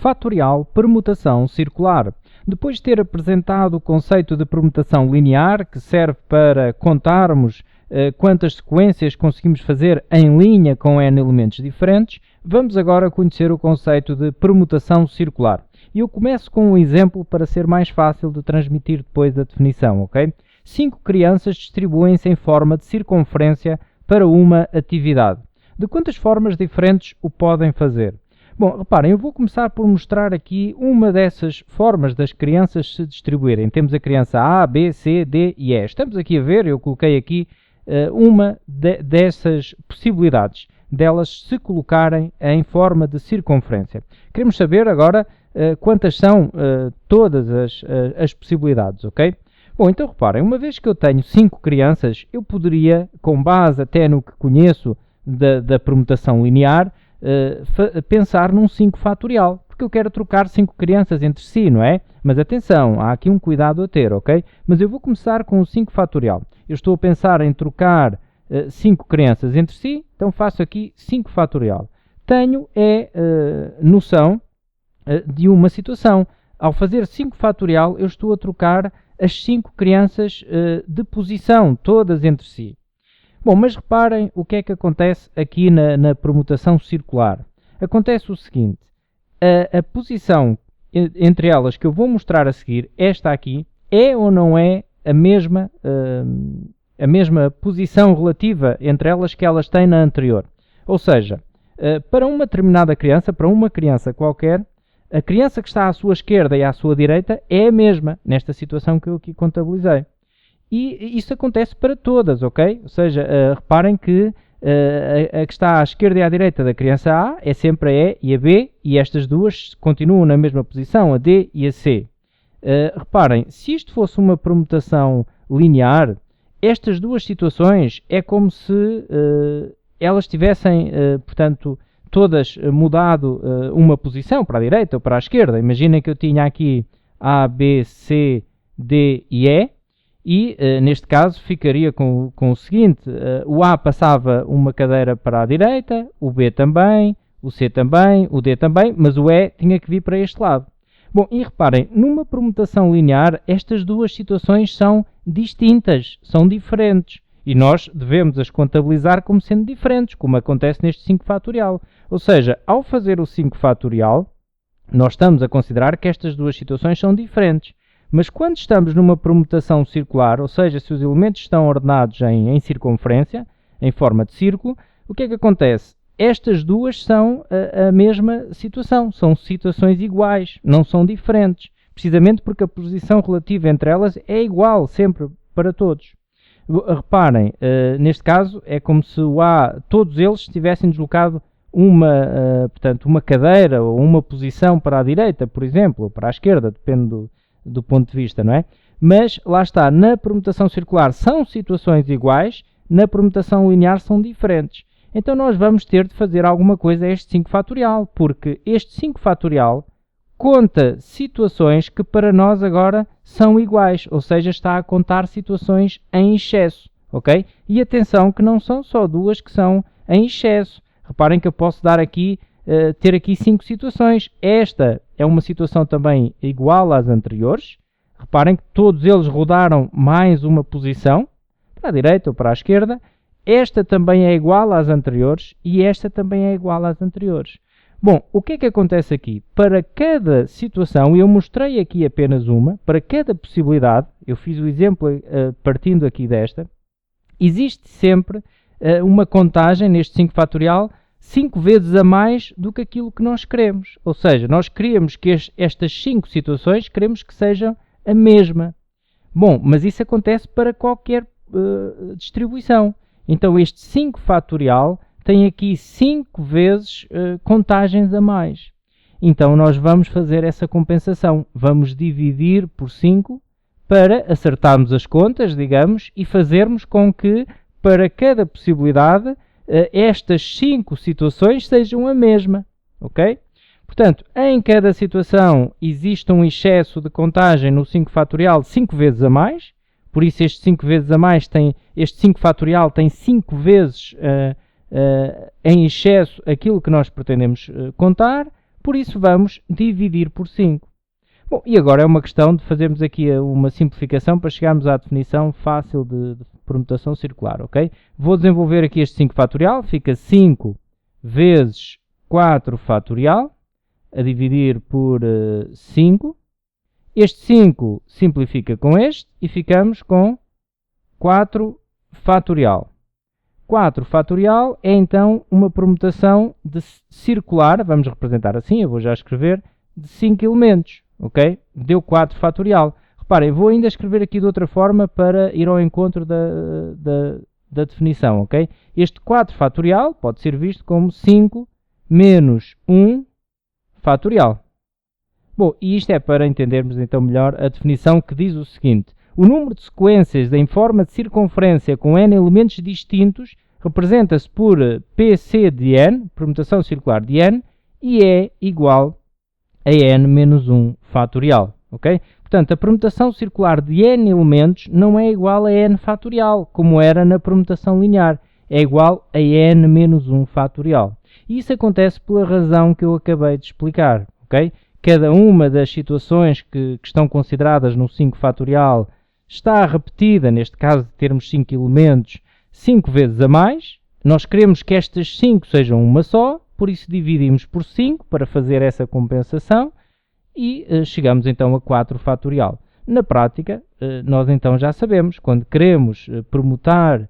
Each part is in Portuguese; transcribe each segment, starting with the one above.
Fatorial permutação circular. Depois de ter apresentado o conceito de permutação linear, que serve para contarmos quantas sequências conseguimos fazer em linha com n elementos diferentes, vamos agora conhecer o conceito de permutação circular. E eu começo com um exemplo para ser mais fácil de transmitir depois a definição, ok? 5 crianças distribuem-se em forma de circunferência para uma atividade. De quantas formas diferentes o podem fazer? Bom, reparem, eu vou começar por mostrar aqui uma dessas formas das crianças se distribuírem. Temos a criança A, B, C, D e E. Estamos aqui a ver, eu coloquei aqui uma dessas possibilidades delas se colocarem em forma de circunferência. Queremos saber agora quantas são todas as possibilidades, ok? Bom, então reparem, uma vez que eu tenho 5 crianças, eu poderia, com base até no que conheço da permutação linear, pensar num 5 fatorial, porque eu quero trocar 5 crianças entre si, não é? Mas atenção, há aqui um cuidado a ter, ok? Mas eu vou começar com o 5 fatorial. Eu estou a pensar em trocar 5 crianças entre si, então faço aqui 5 fatorial. Tenho noção de uma situação. Ao fazer 5 fatorial, eu estou a trocar as 5 crianças de posição, todas entre si. Bom, mas reparem o que é que acontece aqui na permutação circular. Acontece o seguinte, a posição entre elas que eu vou mostrar a seguir, esta aqui, é ou não é a mesma posição relativa entre elas que elas têm na anterior. Ou seja, para uma determinada criança, para uma criança qualquer, a criança que está à sua esquerda e à sua direita é a mesma, nesta situação que eu aqui contabilizei. E isso acontece para todas, ok? Ou seja, reparem que a que está à esquerda e à direita da criança A é sempre a E e a B, e estas duas continuam na mesma posição, a D e a C. Reparem, se isto fosse uma permutação linear, estas duas situações é como se elas tivessem, portanto, todas mudado uma posição para a direita ou para a esquerda. Imaginem que eu tinha aqui A, B, C, D e E, e neste caso ficaria com o seguinte, o A passava uma cadeira para a direita, o B também, o C também, o D também, mas o E tinha que vir para este lado. Bom, e reparem, numa permutação linear, estas duas situações são distintas, são diferentes, e nós devemos as contabilizar como sendo diferentes, como acontece neste 5 fatorial. Ou seja, ao fazer o 5 fatorial, nós estamos a considerar que estas duas situações são diferentes. Mas quando estamos numa permutação circular, ou seja, se os elementos estão ordenados em circunferência, em forma de círculo, o que é que acontece? Estas duas são a mesma situação, são situações iguais, não são diferentes, precisamente porque a posição relativa entre elas é igual sempre para todos. Reparem, neste caso é como se todos eles tivessem deslocado uma cadeira ou uma posição para a direita, por exemplo, ou para a esquerda, depende do ponto de vista, não é? Mas, lá está, na permutação circular são situações iguais, na permutação linear são diferentes. Então nós vamos ter de fazer alguma coisa a este 5 fatorial, porque este 5 fatorial conta situações que para nós agora são iguais, ou seja, está a contar situações em excesso, ok? E atenção que não são só duas que são em excesso. Reparem que eu posso ter aqui 5 situações. Esta é uma situação também igual às anteriores. Reparem que todos eles rodaram mais uma posição, para a direita ou para a esquerda. Esta também é igual às anteriores e esta também é igual às anteriores. Bom, o que é que acontece aqui? Para cada situação, eu mostrei aqui apenas uma, para cada possibilidade, eu fiz o exemplo partindo aqui desta, existe sempre uma contagem neste 5 fatorial 5 vezes a mais do que aquilo que nós queremos. Ou seja, nós queremos que estas 5 situações queremos que sejam a mesma. Bom, mas isso acontece para qualquer distribuição. Então este 5 fatorial tem aqui 5 vezes contagens a mais. Então nós vamos fazer essa compensação. Vamos dividir por 5 para acertarmos as contas, digamos, e fazermos com que para cada possibilidade estas 5 situações sejam a mesma, ok? Portanto, em cada situação existe um excesso de contagem no 5 fatorial de 5 vezes a mais, por isso este 5 vezes a mais este 5 fatorial tem 5 vezes em excesso aquilo que nós pretendemos contar, por isso vamos dividir por 5. Bom, e agora é uma questão de fazermos aqui uma simplificação para chegarmos à definição fácil de permutação circular, ok? Vou desenvolver aqui este 5 fatorial, fica 5 vezes 4 fatorial, a dividir por 5. Este 5 simplifica com este e ficamos com 4 fatorial. 4 fatorial é então uma permutação circular, vamos representar assim, eu vou já escrever, de 5 elementos, ok? Deu 4 fatorial. Reparem, vou ainda escrever aqui de outra forma para ir ao encontro da definição, ok? Este 4 fatorial pode ser visto como 5 menos 1 fatorial. Bom, e isto é para entendermos então melhor a definição que diz o seguinte: o número de sequências em forma de circunferência com n elementos distintos representa-se por PC de n, permutação circular de n, e é igual a n menos 1 fatorial. Okay? Portanto, a permutação circular de n elementos não é igual a n fatorial, como era na permutação linear. É igual a n menos 1 fatorial. E isso acontece pela razão que eu acabei de explicar. Okay? Cada uma das situações que estão consideradas no 5 fatorial está repetida, neste caso de termos 5 elementos, 5 vezes a mais. Nós queremos que estas 5 sejam uma só, por isso dividimos por 5 para fazer essa compensação e chegamos então a 4 fatorial. Na prática, nós então já sabemos, quando queremos permutar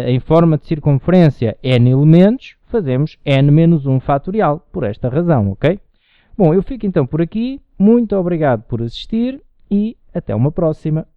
em forma de circunferência n elementos, fazemos n menos 1 fatorial, por esta razão, ok? Bom, eu fico então por aqui, muito obrigado por assistir e até uma próxima.